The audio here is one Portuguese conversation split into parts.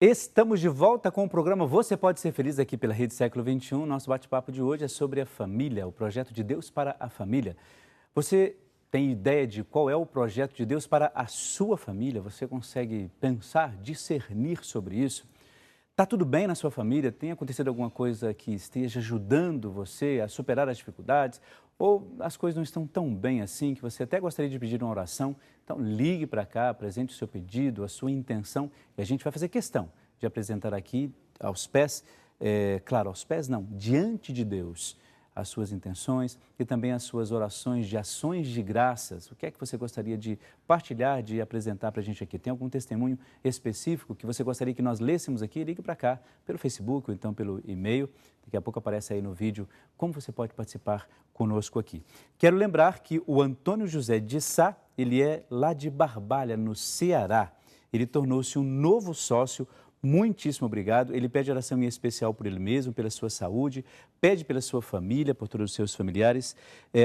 Estamos de volta com o programa Você Pode Ser Feliz aqui pela Rede Século XXI. Nosso bate-papo de hoje é sobre a família, o projeto de Deus para a família. Você tem ideia de qual é o projeto de Deus para a sua família? Você consegue pensar, discernir sobre isso? Está tudo bem na sua família? Tem acontecido alguma coisa que esteja ajudando você a superar as dificuldades? Ou as coisas não estão tão bem assim que você até gostaria de pedir uma oração? Então ligue para cá, apresente o seu pedido, a sua intenção e a gente vai fazer questão de apresentar aqui aos pés, claro, aos pés não, diante de Deus, as suas intenções e também as suas orações de ações de graças. O que é que você gostaria de partilhar, de apresentar para a gente aqui? Tem algum testemunho específico que você gostaria que nós lêssemos aqui? Ligue para cá, pelo Facebook ou então pelo e-mail. Daqui a pouco aparece aí no vídeo como você pode participar conosco aqui. Quero lembrar que o Antônio José de Sá, ele é lá de Barbalha, no Ceará. Ele tornou-se um novo sócio. Muitíssimo obrigado. Ele pede oração em especial por ele mesmo, pela sua saúde, pede pela sua família, por todos os seus familiares.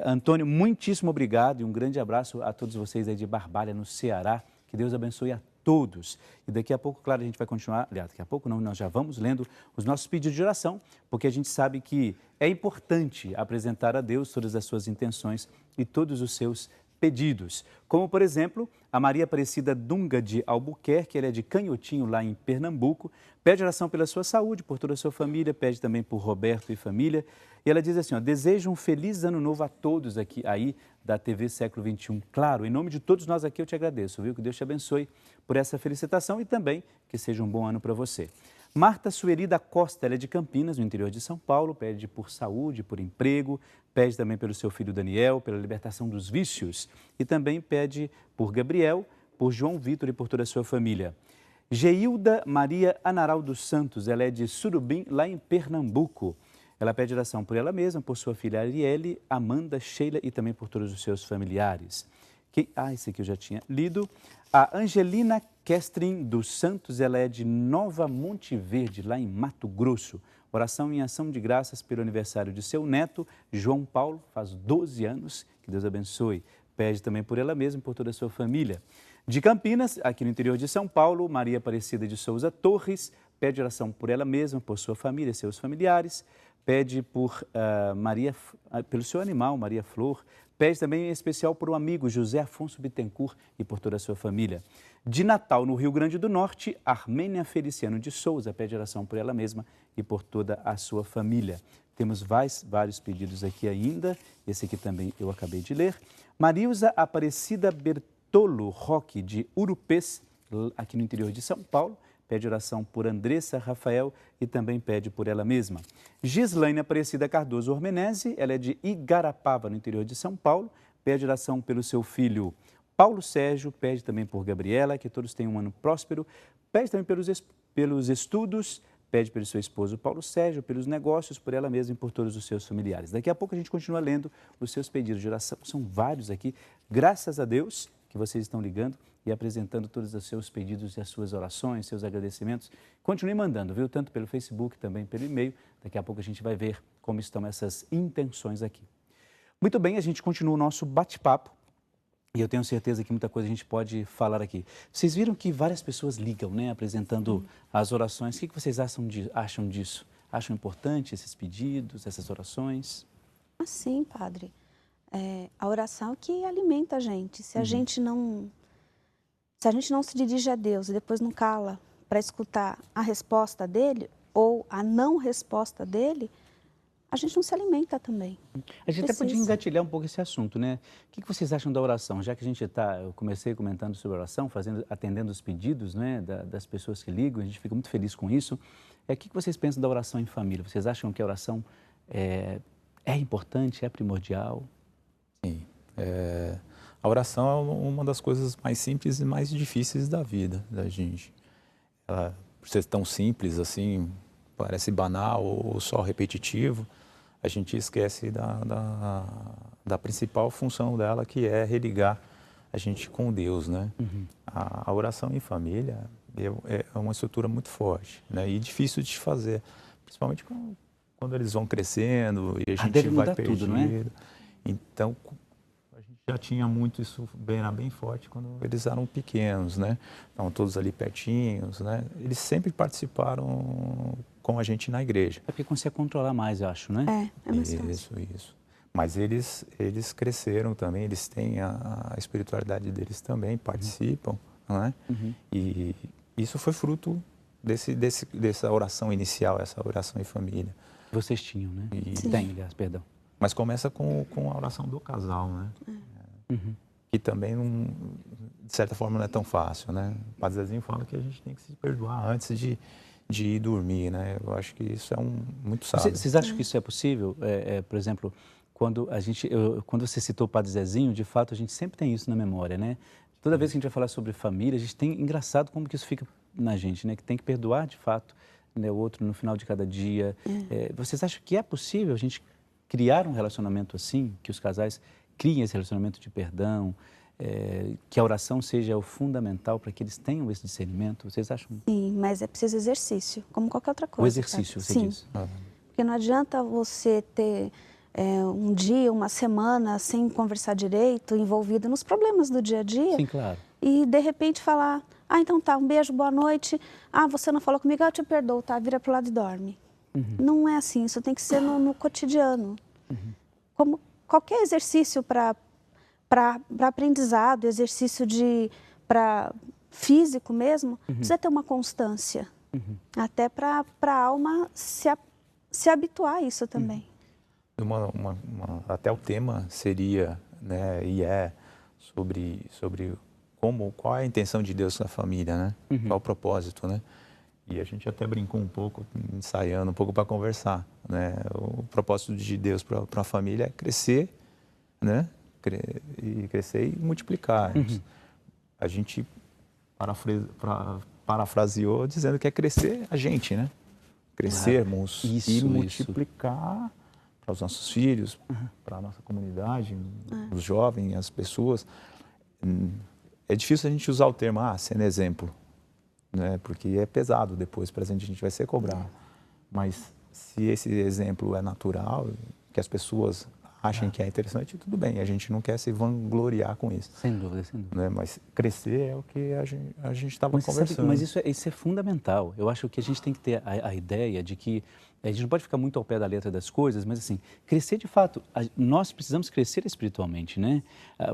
Antônio, muitíssimo obrigado e um grande abraço a todos vocês aí de Barbalha, no Ceará. Que Deus abençoe a todos. E daqui a pouco, claro, a gente vai continuar, aliás, daqui a pouco não, nós já vamos lendo os nossos pedidos de oração, porque a gente sabe que é importante apresentar a Deus todas as suas intenções e todos os seus pedidos, como por exemplo, a Maria Aparecida Dunga de Albuquerque, ela é de Canhotinho, lá em Pernambuco, pede oração pela sua saúde, por toda a sua família, pede também por Roberto e família, e ela diz assim, ó, desejo um feliz ano novo a todos aqui, aí da TV Século XXI. Claro, em nome de todos nós aqui eu te agradeço, viu? Que Deus te abençoe por essa felicitação e também que seja um bom ano para você. Marta Sueli da Costa, ela é de Campinas, no interior de São Paulo, pede por saúde, por emprego, pede também pelo seu filho Daniel, pela libertação dos vícios e também pede por Gabriel, por João Vitor e por toda a sua família. Geilda Maria Anaral dos Santos, ela é de Surubim, lá em Pernambuco. Ela pede oração por ela mesma, por sua filha Arielle, Amanda, Sheila e também por todos os seus familiares. Esse aqui eu já tinha lido. A Angelina Kestrin dos Santos, ela é de Nova Monte Verde, lá em Mato Grosso. Oração em ação de graças pelo aniversário de seu neto, João Paulo, faz 12 anos, que Deus abençoe. Pede também por ela mesma e por toda a sua família. De Campinas, aqui no interior de São Paulo, Maria Aparecida de Souza Torres, pede oração por ela mesma, por sua família e seus familiares. Pede por pelo seu animal, Maria Flor. Pede também em especial por um amigo, José Afonso Bittencourt, e por toda a sua família. De Natal, no Rio Grande do Norte, Armênia Feliciano de Souza pede oração por ela mesma e por toda a sua família. Temos vários pedidos aqui ainda, esse aqui também eu acabei de ler. Marilza Aparecida Bertolo Roque, de Urupês, aqui no interior de São Paulo, pede oração por Andressa Rafael e também pede por ela mesma. Gislaine Aparecida Cardoso Ormenese, ela é de Igarapava, no interior de São Paulo, pede oração pelo seu filho Paulo Sérgio, pede também por Gabriela, que todos tenham um ano próspero, pede também pelos estudos, pede pelo seu esposo Paulo Sérgio, pelos negócios, por ela mesma e por todos os seus familiares. Daqui a pouco a gente continua lendo os seus pedidos de oração, são vários aqui, graças a Deus que vocês estão ligando e apresentando todos os seus pedidos e as suas orações, seus agradecimentos. Continue mandando, viu? Tanto pelo Facebook, também pelo e-mail. Daqui a pouco a gente vai ver como estão essas intenções aqui. Muito bem, a gente continua o nosso bate-papo. E eu tenho certeza que muita coisa a gente pode falar aqui. Vocês viram que várias pessoas ligam, né? Apresentando as orações. O que vocês acham disso? Acham importante esses pedidos, essas orações? Sim, padre. A oração é que alimenta a gente. Se a gente não se dirige a Deus e depois não cala para escutar a resposta dele ou a não resposta dele, a gente não se alimenta também. A gente até podia engatilhar um pouco esse assunto, né? O que vocês acham da oração? Já que a gente eu comecei comentando sobre oração, atendendo os pedidos, né, das pessoas que ligam, a gente fica muito feliz com isso. O que vocês pensam da oração em família? Vocês acham que a oração é importante, é primordial? Sim. A oração é uma das coisas mais simples e mais difíceis da vida da gente. Ela, por ser tão simples assim, parece banal ou só repetitivo, a gente esquece da principal função dela, que é religar a gente com Deus, né? A oração em família é uma estrutura muito forte, né? E difícil de fazer, principalmente quando eles vão crescendo e a gente vai perdendo. Tudo, não é? Então, a gente já tinha muito isso bem forte quando eles eram pequenos, né? Estavam todos ali pertinhos, né? Eles sempre participaram com a gente na igreja. É porque consegue controlar mais, eu acho, né? É mais fácil. Isso. Mas eles cresceram também, eles têm a espiritualidade deles também, participam, não é? E isso foi fruto dessa oração inicial, essa oração em família. Vocês tinham, né? E tem, aliás, perdão. Mas começa com a oração do casal, né? Que também, de certa forma, não é tão fácil, né? O Padre Zezinho fala que a gente tem que se perdoar antes de ir dormir, né? Eu acho que isso é muito sábio. Vocês acham que isso é possível? Por exemplo, quando você citou o Padre Zezinho, de fato, a gente sempre tem isso na memória, né? Toda vez que a gente vai falar sobre família, a gente tem, engraçado como que isso fica na gente, né? Que tem que perdoar, de fato, né, o outro no final de cada dia. Vocês acham que é possível a gente criar um relacionamento assim, que os casais criem esse relacionamento de perdão, que a oração seja o fundamental para que eles tenham esse discernimento? Vocês acham? Sim, mas é preciso exercício, como qualquer outra coisa. O exercício, sabe? você Sim. diz. Porque não adianta você ter um dia, uma semana sem conversar direito, envolvido nos problemas do dia a dia. Sim, claro. E de repente falar, então tá, um beijo, boa noite. Você não falou comigo, eu te perdoo, tá? Vira pro lado e dorme. Não é assim, isso tem que ser no cotidiano. Como qualquer exercício para aprendizado, exercício para físico mesmo, precisa ter uma constância. Até para a alma se habituar a isso também. Até o tema seria, né, e sobre qual é a intenção de Deus na família, né? Qual é o propósito, né? E a gente até brincou um pouco, ensaiando um pouco para conversar, né? O propósito de Deus para a família é crescer, né? Crescer e multiplicar. A gente parafraseou dizendo que é crescer a gente, né? Crescermos e multiplicar para os nossos filhos, para a nossa comunidade, os jovens, as pessoas. É difícil a gente usar o termo, sendo exemplo, né? Porque é pesado depois, para a gente vai ser cobrado. Mas se esse exemplo é natural, que as pessoas achem que é interessante, tudo bem. A gente não quer se vangloriar com isso. Sem dúvida, sem dúvida. Né? Mas crescer é o que a gente estava conversando. Mas isso é fundamental. Eu acho que a gente tem que ter a ideia de que a gente não pode ficar muito ao pé da letra das coisas, mas assim, crescer de fato, nós precisamos crescer espiritualmente, né?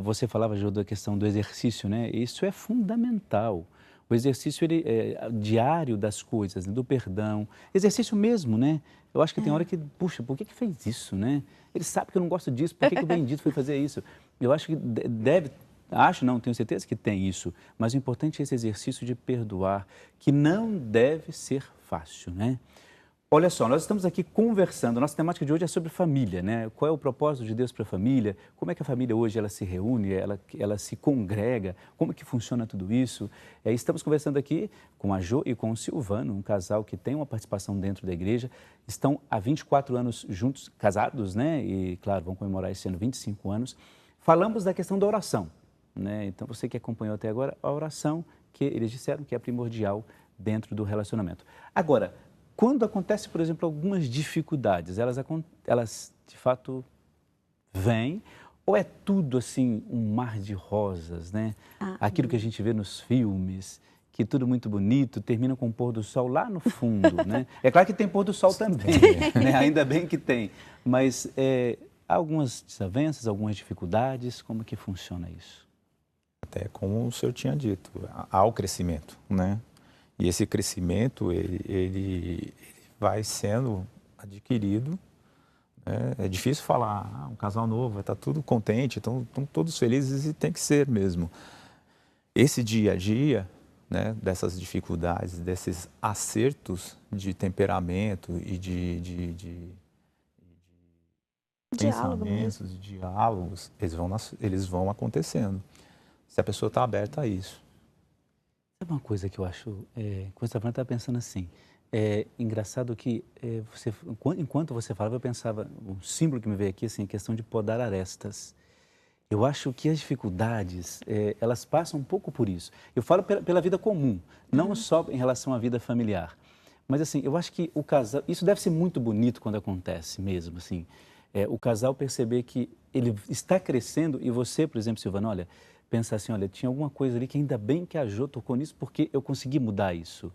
Você falava, Jô, da questão do exercício, né? Isso é fundamental. O exercício diário das coisas, né? Do perdão, exercício mesmo, né? Eu acho que tem hora que, puxa, por que fez isso, né? Ele sabe que eu não gosto disso, por que o bendito foi fazer isso? Eu acho que tenho certeza que tem isso, mas o importante é esse exercício de perdoar, que não deve ser fácil, né? Olha só, nós estamos aqui conversando, nossa temática de hoje é sobre família, né? Qual é o propósito de Deus para a família? Como é que a família hoje ela se reúne, ela se congrega? Como é que funciona tudo isso? Estamos conversando aqui com a Jô e com o Silvano, um casal que tem uma participação dentro da igreja. Estão há 24 anos juntos, casados, né? E, claro, vão comemorar esse ano 25 anos. Falamos da questão da oração, né? Então, você que acompanhou até agora, a oração que eles disseram que é primordial dentro do relacionamento. Agora, quando acontece, por exemplo, algumas dificuldades, elas de fato vêm, ou é tudo assim um mar de rosas, né? Aquilo que a gente vê nos filmes, que tudo muito bonito, termina com o pôr do sol lá no fundo, né? É claro que tem pôr do sol também, né? Ainda bem que tem, mas há algumas desavenças, algumas dificuldades, como que funciona isso? Até como o senhor tinha dito, há o crescimento, né? E esse crescimento, ele vai sendo adquirido. Né? É difícil falar, um casal novo, vai estar tudo contente, estão todos felizes e tem que ser mesmo. Esse dia a dia, né, dessas dificuldades, desses acertos de temperamento e de pensamentos, de diálogos, eles vão acontecendo. Se a pessoa está aberta a isso. Sabe uma coisa que eu acho, quando você estava pensando assim, engraçado que enquanto você falava, eu pensava, um símbolo que me veio aqui, assim, a questão de podar arestas. Eu acho que as dificuldades, elas passam um pouco por isso. Eu falo pela vida comum, não só em relação à vida familiar. Mas assim, eu acho que o casal, isso deve ser muito bonito quando acontece mesmo, assim. o casal perceber que ele está crescendo e você, por exemplo, Silvana, olha, pensar assim, olha, tinha alguma coisa ali que ainda bem que a Jo tocou nisso porque eu consegui mudar isso.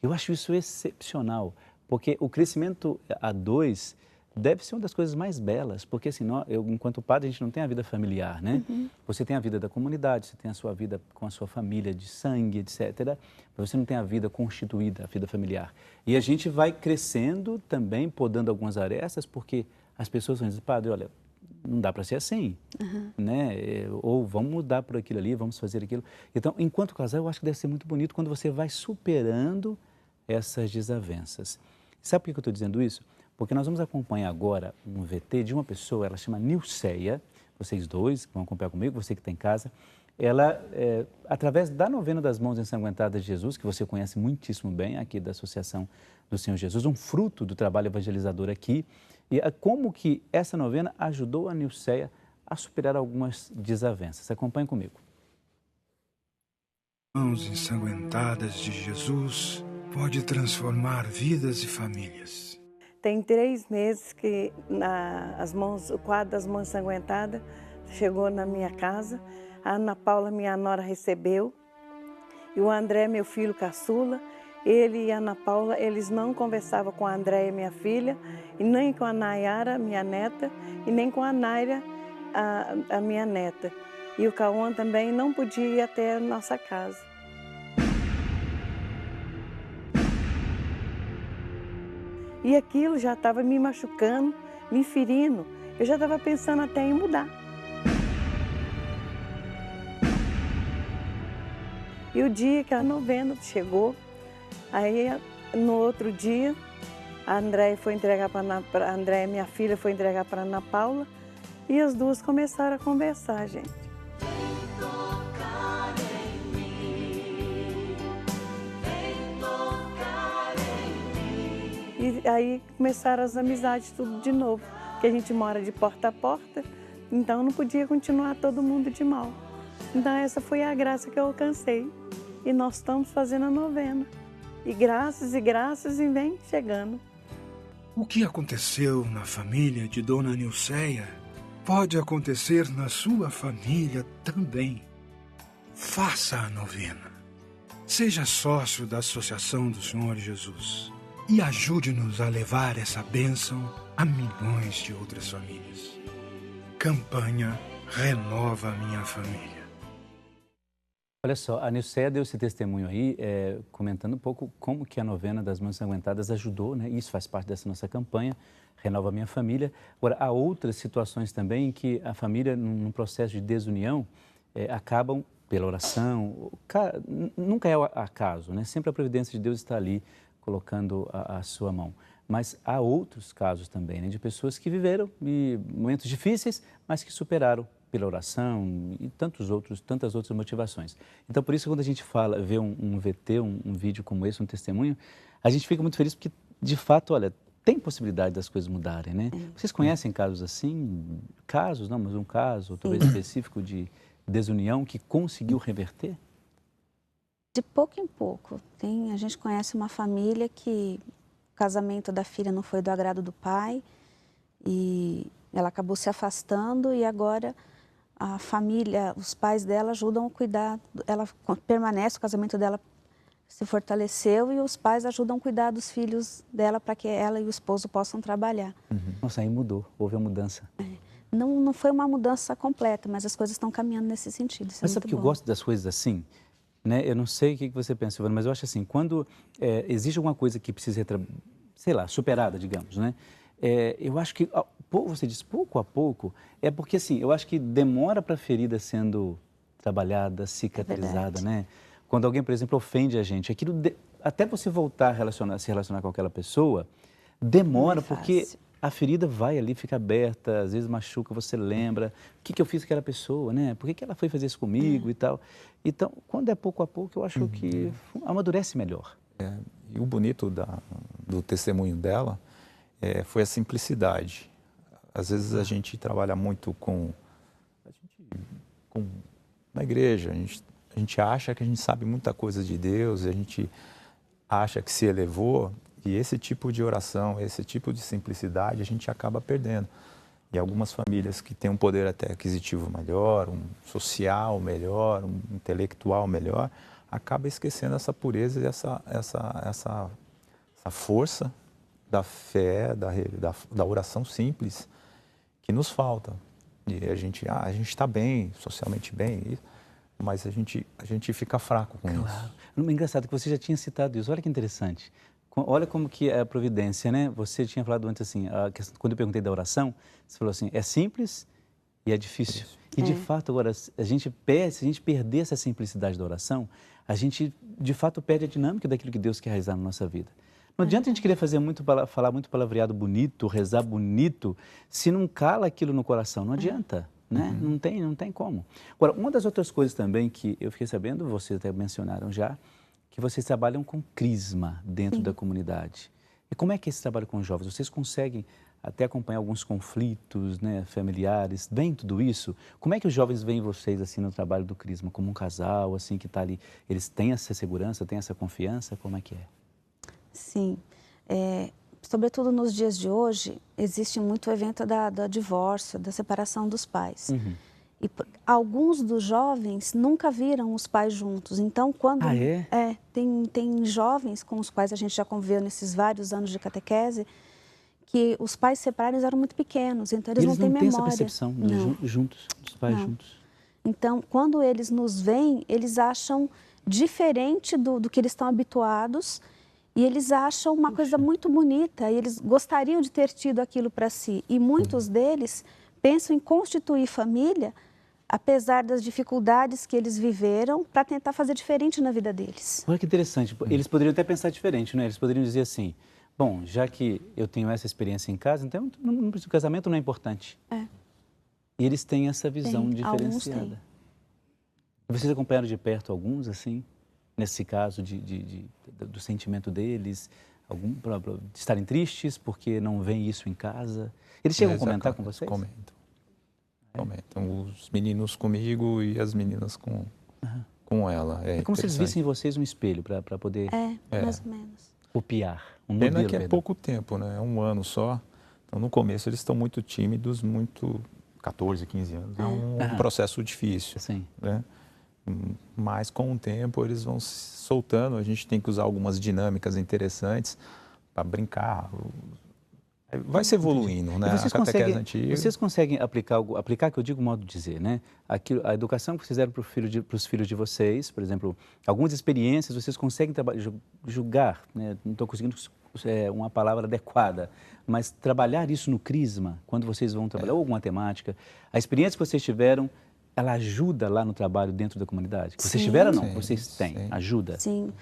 Eu acho isso excepcional, porque o crescimento a dois deve ser uma das coisas mais belas, porque assim, enquanto padre, a gente não tem a vida familiar, né? Você tem a vida da comunidade, você tem a sua vida com a sua família de sangue, etc. Mas você não tem a vida constituída, a vida familiar. E a gente vai crescendo também, podando algumas arestas, porque as pessoas vão dizer, padre, olha, não dá para ser assim, né? Ou vamos mudar por aquilo ali, vamos fazer aquilo. Então, enquanto casal, eu acho que deve ser muito bonito quando você vai superando essas desavenças. Sabe por que eu estou dizendo isso? Porque nós vamos acompanhar agora um VT de uma pessoa, ela chama Nilceia, vocês dois que vão acompanhar comigo, você que está em casa. Ela, através da novena das mãos ensanguentadas de Jesus, que você conhece muitíssimo bem aqui da Associação do Senhor Jesus, um fruto do trabalho evangelizador aqui, e como que essa novena ajudou a Nilceia a superar algumas desavenças. Acompanhe comigo. Mãos ensanguentadas de Jesus pode transformar vidas e famílias. Tem 3 meses que o quadro das mãos ensanguentadas chegou na minha casa. A Ana Paula, minha nora, recebeu. E o André, meu filho caçula, ele e a Ana Paula, eles não conversavam com a Andréia, minha filha, e nem com a Nayara, minha neta, e nem com a Naira, a minha neta. E o Cauã também não podia ir até a nossa casa. E aquilo já estava me machucando, me ferindo. Eu já estava pensando até em mudar. E o dia que a novena chegou, aí no outro dia, a Andréia foi entregar para a Andréia, minha filha, foi entregar para a Ana Paula, e as duas começaram a conversar, gente. E aí começaram as amizades tudo de novo, porque a gente mora de porta a porta, então não podia continuar todo mundo de mal. Então essa foi a graça que eu alcancei. E nós estamos fazendo a novena. E graças e vem chegando. O que aconteceu na família de Dona Nilceia pode acontecer na sua família também. Faça a novena. Seja sócio da Associação do Senhor Jesus e ajude-nos a levar essa bênção a milhões de outras famílias. Campanha Renova a Minha Família. Olha só, a Nilceia deu esse testemunho aí, comentando um pouco como que a novena das mãos ensanguentadas ajudou, né? Isso faz parte dessa nossa campanha, Renova a Minha Família. Agora, há outras situações também em que a família, num processo de desunião, acabam pela oração, nunca é acaso, né? Sempre a providência de Deus está ali, colocando a sua mão. Mas há outros casos também, né? De pessoas que viveram momentos difíceis, mas que superaram pela oração e tantas outras motivações. Então, por isso, quando a gente vê um VT, um vídeo como esse, um testemunho, a gente fica muito feliz porque, de fato, olha, tem possibilidade das coisas mudarem, né? Vocês conhecem casos assim? Casos, não, mas um caso, talvez específico de desunião que conseguiu reverter? De pouco em pouco. A gente conhece uma família que o casamento da filha não foi do agrado do pai e ela acabou se afastando e agora a família, os pais dela ajudam a cuidar, ela permanece, o casamento dela se fortaleceu e os pais ajudam a cuidar dos filhos dela para que ela e o esposo possam trabalhar. Nossa, aí mudou, houve a mudança. Não foi uma mudança completa, mas as coisas estão caminhando nesse sentido. Isso mas sabe que eu gosto das coisas assim? Né? Eu não sei o que você pensa, Silvana, mas eu acho assim, quando existe alguma coisa que precisa ser, sei lá, superada, digamos, né? Eu acho que, você diz pouco a pouco, é porque assim, eu acho que demora para a ferida sendo trabalhada, cicatrizada, né? Quando alguém, por exemplo, ofende a gente, aquilo até você voltar a se relacionar com aquela pessoa, demora, porque a ferida vai ali, fica aberta, às vezes machuca, você lembra, o que eu fiz com aquela pessoa, né? Por que ela foi fazer isso comigo e tal? Então, quando é pouco a pouco, eu acho que amadurece melhor. E o bonito do testemunho dela foi a simplicidade. Às vezes a gente trabalha muito na igreja, a gente acha que a gente sabe muita coisa de Deus, a gente acha que se elevou, e esse tipo de oração, esse tipo de simplicidade a gente acaba perdendo. E algumas famílias que têm um poder até aquisitivo melhor, um social melhor, um intelectual melhor, acaba esquecendo essa pureza e essa força da fé, da oração simples que nos falta. E a gente está bem, socialmente bem, mas a gente fica fraco com isso. É engraçado que você já tinha citado isso. Olha que interessante. Olha como que é a providência, né? Você tinha falado antes assim, quando eu perguntei da oração, você falou assim, é simples e é difícil. Isso. E de fato, agora, se a gente perder essa simplicidade da oração, a gente de fato perde a dinâmica daquilo que Deus quer realizar na nossa vida. Não adianta a gente querer falar muito palavreado bonito, rezar bonito, se não cala aquilo no coração. Não adianta, né? Não tem como. Agora, uma das outras coisas também que eu fiquei sabendo, vocês até mencionaram já, que vocês trabalham com crisma dentro da comunidade. E como é que é esse trabalho com os jovens? Vocês conseguem até acompanhar alguns conflitos, né, familiares dentro de tudo isso? Como é que os jovens veem vocês assim no trabalho do crisma? Como um casal assim que está ali? Eles têm essa segurança, têm essa confiança? Como é que é? Sim. Sobretudo nos dias de hoje, existe muito o evento do divórcio, da separação dos pais. E alguns dos jovens nunca viram os pais juntos. Então, quando... tem jovens com os quais a gente já conviveu nesses vários anos de catequese, que os pais separados eram muito pequenos, então eles não têm memória. Eles não têm essa percepção dos pais juntos. Então, quando eles nos veem, eles acham diferente do que eles estão habituados e eles acham uma coisa muito bonita e eles gostariam de ter tido aquilo para si. E muitos deles pensam em constituir família, apesar das dificuldades que eles viveram, para tentar fazer diferente na vida deles. Olha que interessante. Eles poderiam até pensar diferente, né? Eles poderiam dizer assim, bom, já que eu tenho essa experiência em casa, então o casamento não é importante. E eles têm essa visão diferenciada. Vocês acompanharam de perto alguns, assim, nesse caso do sentimento deles, de estarem tristes porque não veem isso em casa? Eles chegam a comentar com vocês? Comentam. Os meninos comigo e as meninas com ela. É como se eles vissem em vocês um espelho para poder... mais ou menos. Copiar um modelo. Pena que é pouco tempo, né? É um ano só. Então, no começo, eles estão muito tímidos, 14, 15 anos. É um processo difícil. Sim. Né? Mas, com o tempo, eles vão se soltando. A gente tem que usar algumas dinâmicas interessantes para brincar. Vai se evoluindo, né? Vocês conseguem aplicar, que eu digo modo de dizer, né? A educação que vocês fizeram para os filhos de vocês, por exemplo, algumas experiências, vocês conseguem julgar, né? Não estou conseguindo uma palavra adequada, mas trabalhar isso no crisma, quando vocês vão trabalhar, ou alguma temática, a experiência que vocês tiveram, ela ajuda lá no trabalho dentro da comunidade? Que vocês tiveram, não? Vocês têm, ajuda? Sim,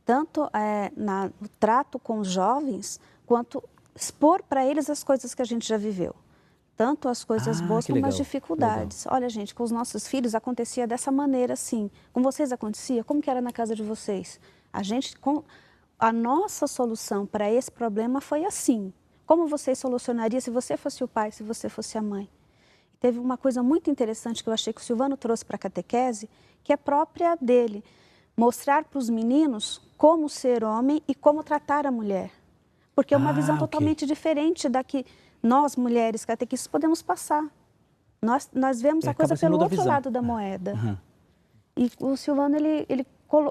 tanto no trato com os jovens, quanto expor para eles as coisas que a gente já viveu. Tanto as coisas boas como as dificuldades. Olha, gente, com os nossos filhos acontecia dessa maneira, assim. Com vocês acontecia? Como que era na casa de vocês? A nossa solução para esse problema foi assim. Como vocês solucionariam se você fosse o pai, se você fosse a mãe? Teve uma coisa muito interessante que eu achei que o Silvano trouxe para a catequese, que é própria dele. Mostrar para os meninos como ser homem e como tratar a mulher. Porque é uma visão totalmente diferente da que nós, mulheres catequistas, podemos passar. Nós vemos a coisa pelo outro lado da moeda. E o Silvano, ele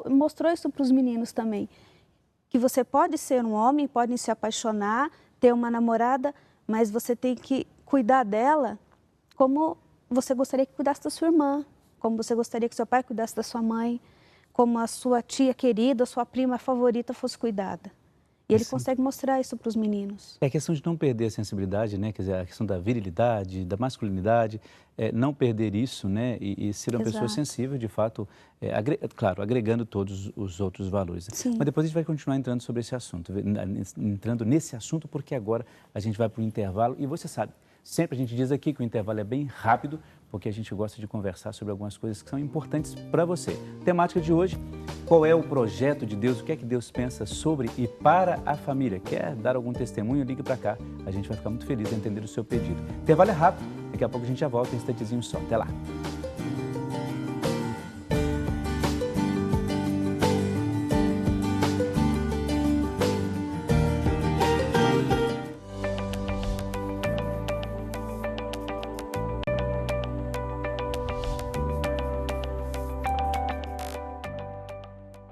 mostrou isso para os meninos também. Que você pode ser um homem, pode se apaixonar, ter uma namorada, mas você tem que cuidar dela como você gostaria que cuidasse da sua irmã, como você gostaria que seu pai cuidasse da sua mãe, como a sua tia querida, a sua prima favorita fosse cuidada. E ele consegue mostrar isso para os meninos. É a questão de não perder a sensibilidade, né? Quer dizer, a questão da virilidade, da masculinidade, não perder isso, né? E ser uma pessoa sensível, de fato, claro, agregando todos os outros valores. Sim. Mas depois a gente vai continuar entrando sobre esse assunto, entrando nesse assunto, porque agora a gente vai para o intervalo e você sabe, sempre a gente diz aqui que o intervalo é bem rápido, porque a gente gosta de conversar sobre algumas coisas que são importantes para você. Temática de hoje, qual é o projeto de Deus, o que é que Deus pensa sobre e para a família? Quer dar algum testemunho? Ligue para cá, a gente vai ficar muito feliz em entender o seu pedido. Intervalo é rápido, daqui a pouco a gente já volta em um instantezinho só. Até lá!